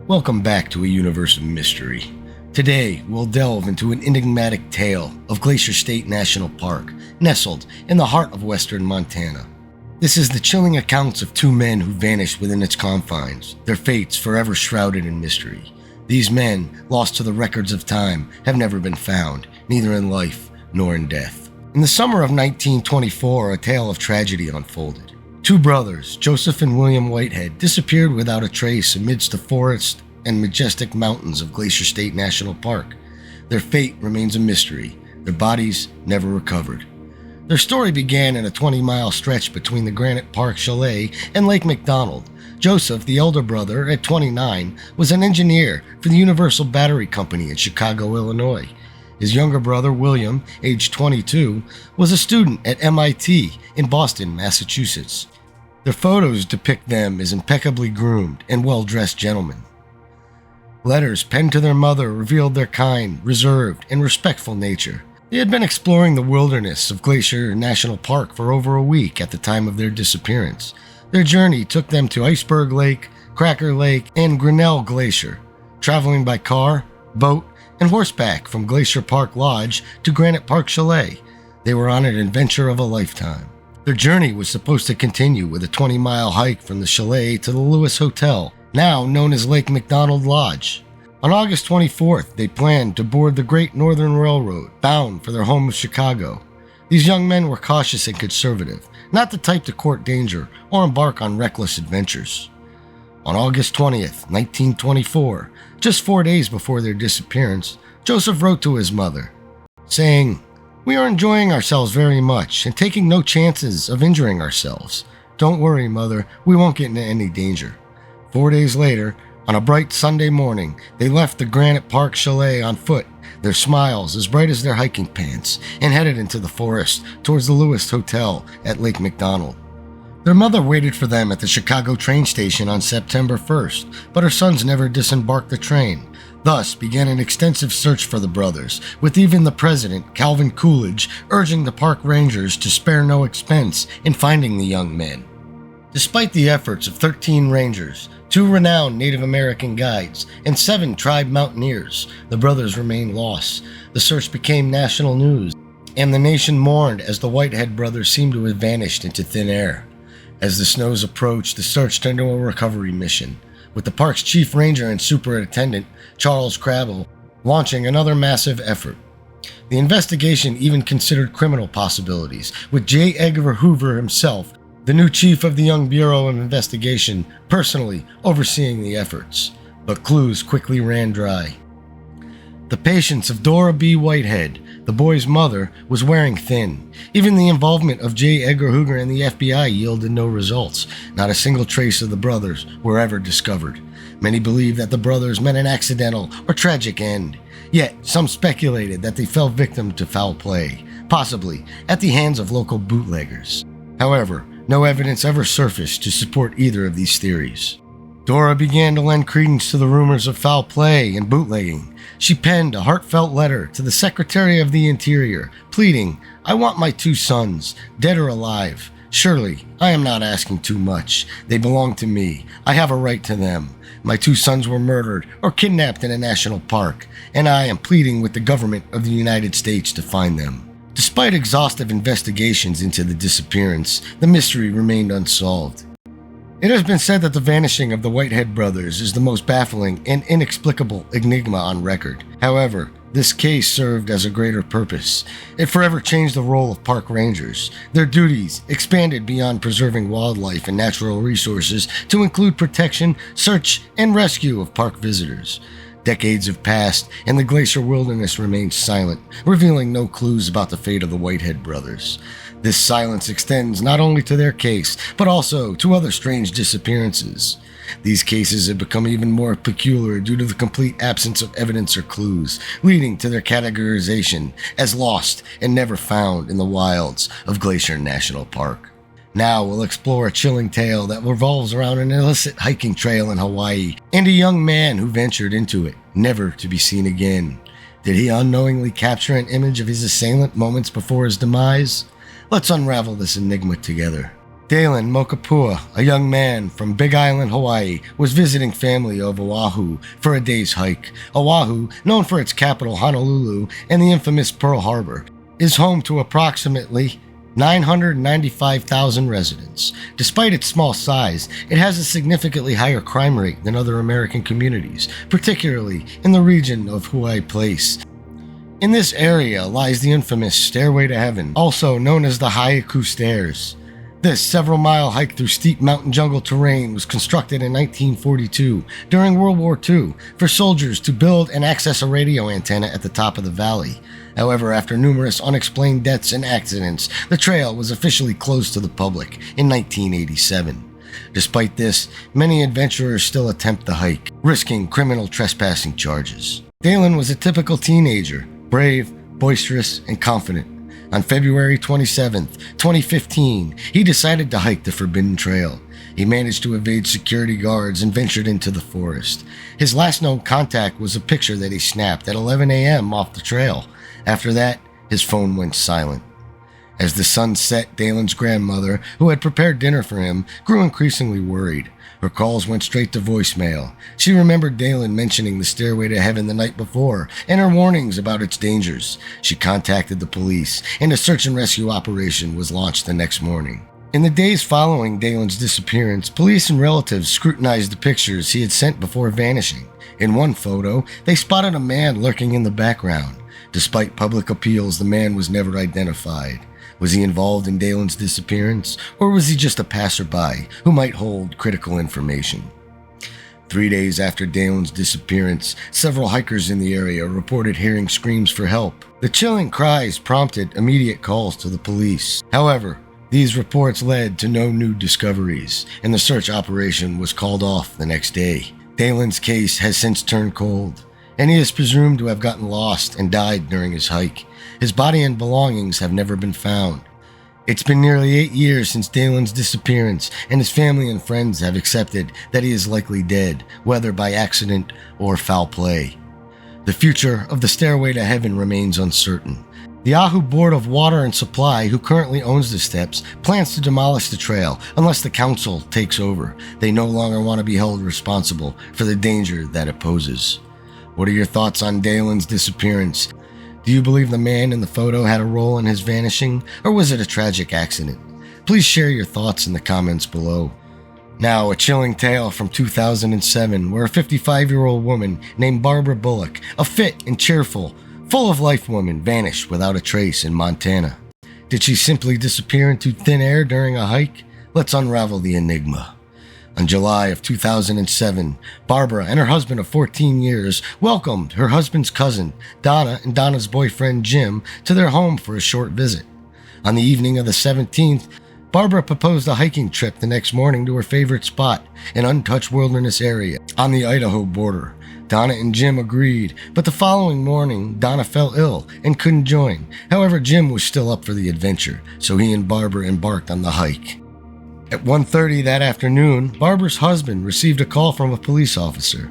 Welcome back to a universe of mystery. Today, we'll delve into an enigmatic tale of Glacier State National Park, nestled in the heart of western Montana. This is the chilling accounts of two men who vanished within its confines, their fates forever shrouded in mystery. These men, lost to the records of time, have never been found, neither in life nor in death. In the summer of 1924, a tale of tragedy unfolded. Two brothers, Joseph and William Whitehead, disappeared without a trace amidst the forest and majestic mountains of Glacier State National Park. Their fate remains a mystery, their bodies never recovered. Their story began in a 20-mile stretch between the Granite Park Chalet and Lake McDonald. Joseph, the elder brother, at 29, was an engineer for the Universal Battery Company in Chicago, Illinois. His younger brother, William, aged 22, was a student at MIT in Boston, Massachusetts. Their photos depict them as impeccably groomed and well-dressed gentlemen. Letters penned to their mother revealed their kind, reserved, and respectful nature. They had been exploring the wilderness of Glacier National Park for over a week at the time of their disappearance. Their journey took them to Iceberg Lake, Cracker Lake, and Grinnell Glacier, traveling by car, boat, and horseback from Glacier Park Lodge to Granite Park Chalet. They were on an adventure of a lifetime. Their journey was supposed to continue with a 20-mile hike from the chalet to the Lewis Hotel, now known as Lake McDonald Lodge. On August 24th, they planned to board the Great Northern Railroad, bound for their home of Chicago. These young men were cautious and conservative, not the type to court danger or embark on reckless adventures. On August 20th, 1924, just 4 days before their disappearance, Joseph wrote to his mother, saying, "We are enjoying ourselves very much and taking no chances of injuring ourselves. Don't worry, Mother, we won't get into any danger." 4 days later, on a bright Sunday morning, they left the Granite Park Chalet on foot, their smiles as bright as their hiking pants, and headed into the forest towards the Lewis Hotel at Lake McDonald. Their mother waited for them at the Chicago train station on September 1st, but her sons never disembarked the train. Thus began an extensive search for the brothers, with even the president, Calvin Coolidge, urging the park rangers to spare no expense in finding the young men. Despite the efforts of 13 rangers, 2 renowned Native American guides, and 7 tribe mountaineers, the brothers remained lost. The search became national news, and the nation mourned as the Whitehead Brothers seemed to have vanished into thin air. As the snows approached, the search turned into a recovery mission, with the park's chief ranger and superintendent, Charles Crabble, launching another massive effort. The investigation even considered criminal possibilities, with J. Edgar Hoover himself, the new chief of the Young Bureau of Investigation, personally overseeing the efforts. But clues quickly ran dry. The patience of Dora B. Whitehead, the boy's mother, was wearing thin. Even the involvement of J. Edgar Hoover and the FBI yielded no results. Not a single trace of the brothers were ever discovered. Many believed that the brothers met an accidental or tragic end. Yet, some speculated that they fell victim to foul play, possibly at the hands of local bootleggers. However, no evidence ever surfaced to support either of these theories. Dora began to lend credence to the rumors of foul play and bootlegging. She penned a heartfelt letter to the Secretary of the Interior, pleading, "I want my 2 sons, dead or alive. Surely, I am not asking too much. They belong to me. I have a right to them. My 2 sons were murdered or kidnapped in a national park, and I am pleading with the government of the United States to find them." Despite exhaustive investigations into the disappearance, the mystery remained unsolved. It has been said that the vanishing of the Whitehead brothers is the most baffling and inexplicable enigma on record. However, this case served as a greater purpose. It forever changed the role of park rangers. Their duties expanded beyond preserving wildlife and natural resources to include protection, search, and rescue of park visitors. Decades have passed, and the Glacier wilderness remains silent, revealing no clues about the fate of the Whitehead brothers. This silence extends not only to their case, but also to other strange disappearances. These cases have become even more peculiar due to the complete absence of evidence or clues, leading to their categorization as lost and never found in the wilds of Glacier National Park. Now we'll explore a chilling tale that revolves around an illicit hiking trail in Hawaii and a young man who ventured into it, never to be seen again. Did he unknowingly capture an image of his assailant moments before his demise? Let's unravel this enigma together. Dalen Mokapua, a young man from Big Island, Hawaii, was visiting family of Oahu for a day's hike. Oahu, known for its capital Honolulu and the infamous Pearl Harbor, is home to approximately 995,000 residents. Despite its small size, it has a significantly higher crime rate than other American communities, particularly in the region of Hawaii Place. In this area lies the infamous Stairway to Heaven, also known as the Haiku Stairs. This several-mile hike through steep mountain jungle terrain was constructed in 1942 during World War II for soldiers to build and access a radio antenna at the top of the valley. However, after numerous unexplained deaths and accidents, the trail was officially closed to the public in 1987. Despite this, many adventurers still attempt the hike, risking criminal trespassing charges. Dalen was a typical teenager, brave, boisterous, and confident. On February 27, 2015, he decided to hike the Forbidden Trail. He managed to evade security guards and ventured into the forest. His last known contact was a picture that he snapped at 11 a.m. off the trail. After that, his phone went silent. As the sun set, Dalen's grandmother, who had prepared dinner for him, grew increasingly worried. Her calls went straight to voicemail. She remembered Dalen mentioning the Stairway to Heaven the night before and her warnings about its dangers. She contacted the police, and a search and rescue operation was launched the next morning. In the days following Dalen's disappearance, police and relatives scrutinized the pictures he had sent before vanishing. In one photo, they spotted a man lurking in the background. Despite public appeals, the man was never identified. Was he involved in Dalen's disappearance, or was he just a passerby who might hold critical information? 3 days after Dalen's disappearance, several hikers in the area reported hearing screams for help. The chilling cries prompted immediate calls to the police. However, these reports led to no new discoveries, and the search operation was called off the next day. Dalen's case has since turned cold, and he is presumed to have gotten lost and died during his hike. His body and belongings have never been found. It's been nearly 8 years since Dalen's disappearance, and his family and friends have accepted that he is likely dead, whether by accident or foul play. The future of the Stairway to Heaven remains uncertain. The Oahu Board of Water and Supply, who currently owns the steps, plans to demolish the trail unless the council takes over. They no longer want to be held responsible for the danger that it poses. What are your thoughts on Dalen's disappearance? Do you believe the man in the photo had a role in his vanishing, or was it a tragic accident? Please share your thoughts in the comments below. Now, a chilling tale from 2007 where a 55-year-old woman named Barbara Bullock, a fit and cheerful, full-of-life woman, vanished without a trace in Montana. Did she simply disappear into thin air during a hike? Let's unravel the enigma. In July of 2007, Barbara and her husband of 14 years welcomed her husband's cousin, Donna, and Donna's boyfriend, Jim, to their home for a short visit. On the evening of the 17th, Barbara proposed a hiking trip the next morning to her favorite spot, an untouched wilderness area on the Idaho border. Donna and Jim agreed, but the following morning, Donna fell ill and couldn't join. However, Jim was still up for the adventure, so he and Barbara embarked on the hike. At 1:30 that afternoon, Barbara's husband received a call from a police officer.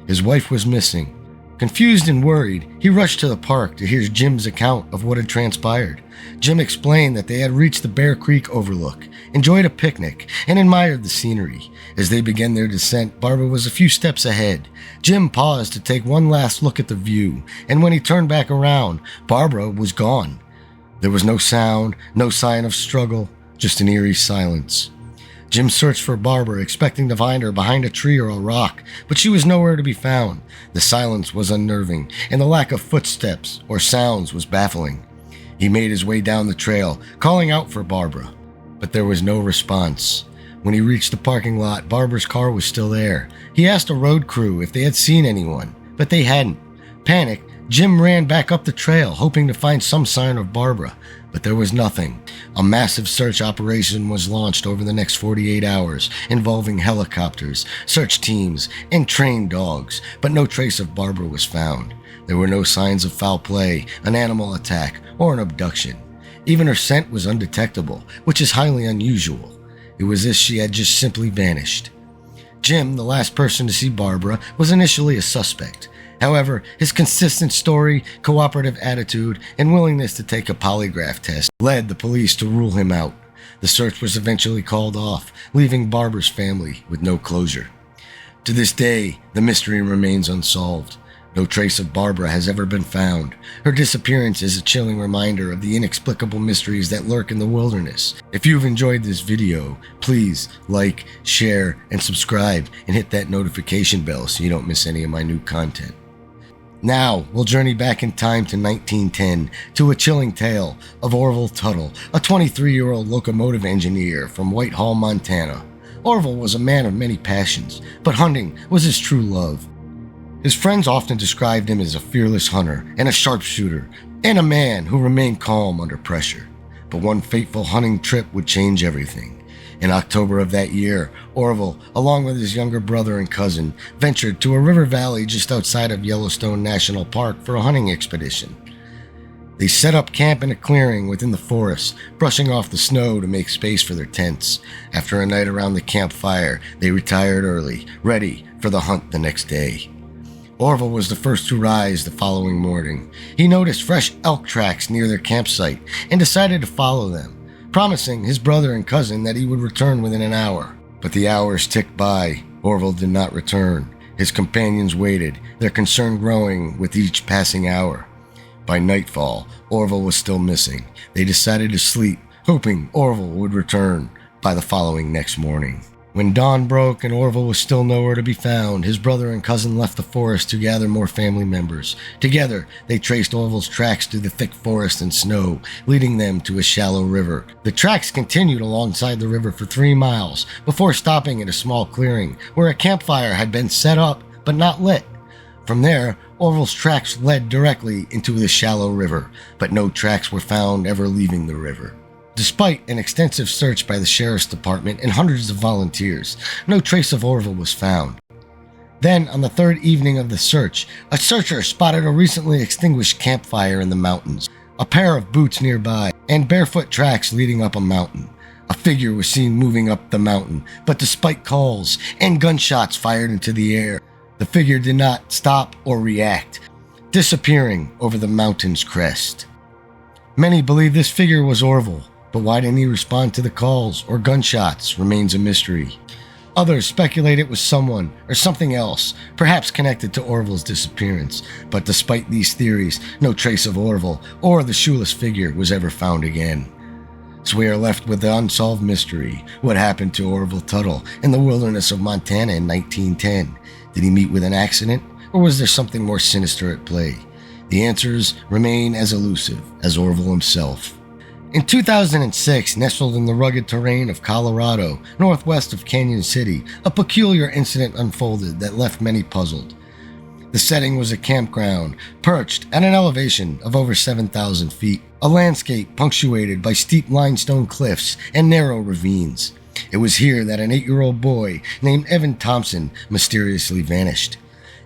His wife was missing. Confused and worried, he rushed to the park to hear Jim's account of what had transpired. Jim explained that they had reached the Bear Creek overlook, enjoyed a picnic, and admired the scenery. As they began their descent, Barbara was a few steps ahead. Jim paused to take one last look at the view, and when he turned back around, Barbara was gone. There was no sound, no sign of struggle, just an eerie silence. Jim searched for Barbara, expecting to find her behind a tree or a rock, but she was nowhere to be found. The silence was unnerving, and the lack of footsteps or sounds was baffling. He made his way down the trail, calling out for Barbara, but there was no response. When he reached the parking lot, Barbara's car was still there. He asked a road crew if they had seen anyone, but they hadn't. Panicked, Jim ran back up the trail, hoping to find some sign of Barbara, but there was nothing. A massive search operation was launched over the next 48 hours, involving helicopters, search teams, and trained dogs, but no trace of Barbara was found. There were no signs of foul play, an animal attack, or an abduction. Even her scent was undetectable, which is highly unusual. It was as if she had just simply vanished. Jim, the last person to see Barbara, was initially a suspect. However, his consistent story, cooperative attitude, and willingness to take a polygraph test led the police to rule him out. The search was eventually called off, leaving Barbara's family with no closure. To this day, the mystery remains unsolved. No trace of Barbara has ever been found. Her disappearance is a chilling reminder of the inexplicable mysteries that lurk in the wilderness. If you've enjoyed this video, please like, share, and subscribe, and hit that notification bell so you don't miss any of my new content. Now, we'll journey back in time to 1910 to a chilling tale of Orville Tuttle, a 23-year-old locomotive engineer from Whitehead, Montana. Orville was a man of many passions, but hunting was his true love. His friends often described him as a fearless hunter and a sharpshooter, and a man who remained calm under pressure. But one fateful hunting trip would change everything. In October of that year, Orville, along with his younger brother and cousin, ventured to a river valley just outside of Yellowstone National Park for a hunting expedition. They set up camp in a clearing within the forest, brushing off the snow to make space for their tents. After a night around the campfire, they retired early, ready for the hunt the next day. Orville was the first to rise the following morning. He noticed fresh elk tracks near their campsite and decided to follow them, promising his brother and cousin that he would return within an hour. But the hours ticked by. Orville did not return. His companions waited, their concern growing with each passing hour. By nightfall, Orville was still missing. They decided to sleep, hoping Orville would return by the following next morning. When dawn broke and Orville was still nowhere to be found, his brother and cousin left the forest to gather more family members. Together, they traced Orville's tracks through the thick forest and snow, leading them to a shallow river. The tracks continued alongside the river for 3 miles before stopping at a small clearing where a campfire had been set up but not lit. From there, Orville's tracks led directly into the shallow river, but no tracks were found ever leaving the river. Despite an extensive search by the sheriff's department and hundreds of volunteers, no trace of Orville was found. Then, on the third evening of the search, a searcher spotted a recently extinguished campfire in the mountains, a pair of boots nearby, and barefoot tracks leading up a mountain. A figure was seen moving up the mountain, but despite calls and gunshots fired into the air, the figure did not stop or react, disappearing over the mountain's crest. Many believe this figure was Orville, but why didn't he respond to the calls or gunshots remains a mystery. Others speculate it was someone or something else, perhaps connected to Orville's disappearance, but despite these theories, no trace of Orville or the shoeless figure was ever found again. So we are left with the unsolved mystery. What happened to Orville Tuttle in the wilderness of Montana in 1910? Did he meet with an accident, or was there something more sinister at play? The answers remain as elusive as Orville himself. In 2006, nestled in the rugged terrain of Colorado, northwest of Canyon City, a peculiar incident unfolded that left many puzzled. The setting was a campground, perched at an elevation of over 7,000 feet, a landscape punctuated by steep limestone cliffs and narrow ravines. It was here that an 8-year-old boy named Evan Thompson mysteriously vanished.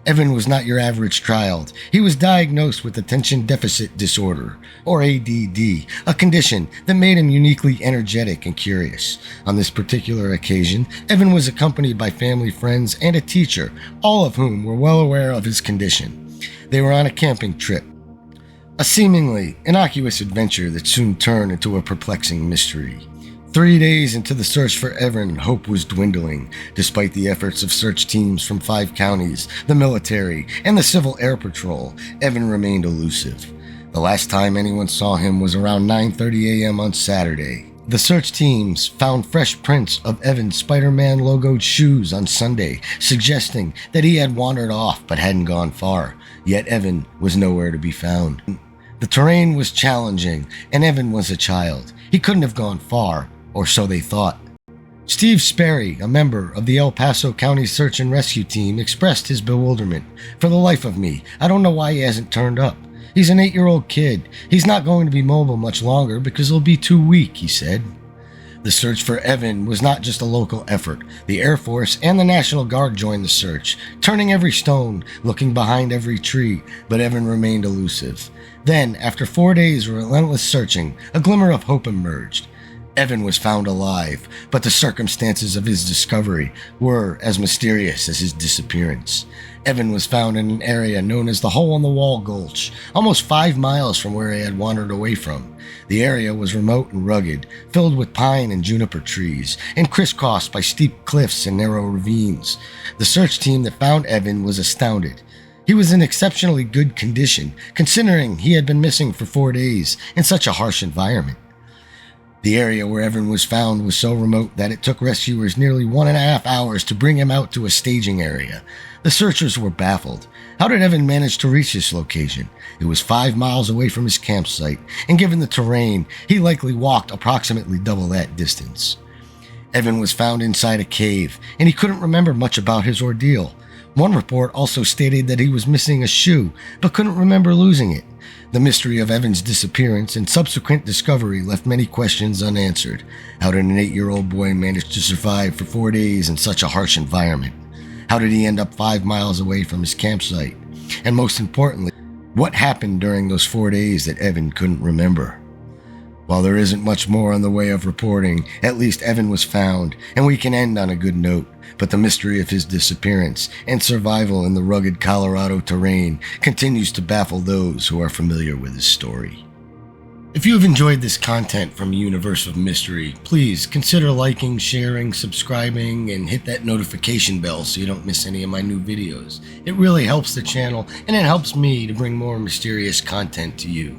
Evan was not your average child. He was diagnosed with attention deficit disorder, or ADD, a condition that made him uniquely energetic and curious. On this particular occasion, Evan was accompanied by family, friends, and a teacher, all of whom were well aware of his condition. They were on a camping trip, a seemingly innocuous adventure that soon turned into a perplexing mystery. 3 days into the search for Evan, hope was dwindling. Despite the efforts of search teams from 5 counties, the military, and the Civil Air Patrol, Evan remained elusive. The last time anyone saw him was around 9:30 a.m. on Saturday. The search teams found fresh prints of Evan's Spider-Man logoed shoes on Sunday, suggesting that he had wandered off but hadn't gone far. Yet Evan was nowhere to be found. The terrain was challenging, and Evan was a child. He couldn't have gone far, or so they thought. Steve Sperry, a member of the El Paso County Search and Rescue Team, expressed his bewilderment. "For the life of me, I don't know why he hasn't turned up. He's an 8-year-old kid. He's not going to be mobile much longer because he'll be too weak," he said. The search for Evan was not just a local effort. The Air Force and the National Guard joined the search, turning every stone, looking behind every tree, but Evan remained elusive. Then, after 4 days of relentless searching, a glimmer of hope emerged. Evan was found alive, but the circumstances of his discovery were as mysterious as his disappearance. Evan was found in an area known as the Hole-in-the-Wall Gulch, almost 5 miles from where he had wandered away from. The area was remote and rugged, filled with pine and juniper trees, and crisscrossed by steep cliffs and narrow ravines. The search team that found Evan was astounded. He was in exceptionally good condition, considering he had been missing for 4 days in such a harsh environment. The area where Evan was found was so remote that it took rescuers nearly 1.5 hours to bring him out to a staging area. The searchers were baffled. How did Evan manage to reach this location? It was 5 miles away from his campsite, and given the terrain, he likely walked approximately double that distance. Evan was found inside a cave, and he couldn't remember much about his ordeal. One report also stated that he was missing a shoe, but couldn't remember losing it. The mystery of Evan's disappearance and subsequent discovery left many questions unanswered. How did an 8-year-old boy manage to survive for 4 days in such a harsh environment? How did he end up 5 miles away from his campsite? And most importantly, what happened during those 4 days that Evan couldn't remember? While there isn't much more in the way of reporting, at least Evan was found, and we can end on a good note. But the mystery of his disappearance and survival in the rugged Colorado terrain continues to baffle those who are familiar with his story. If you have enjoyed this content from a universe of mystery, please consider liking, sharing, subscribing, and hit that notification bell so you don't miss any of my new videos. It really helps the channel, and it helps me to bring more mysterious content to you.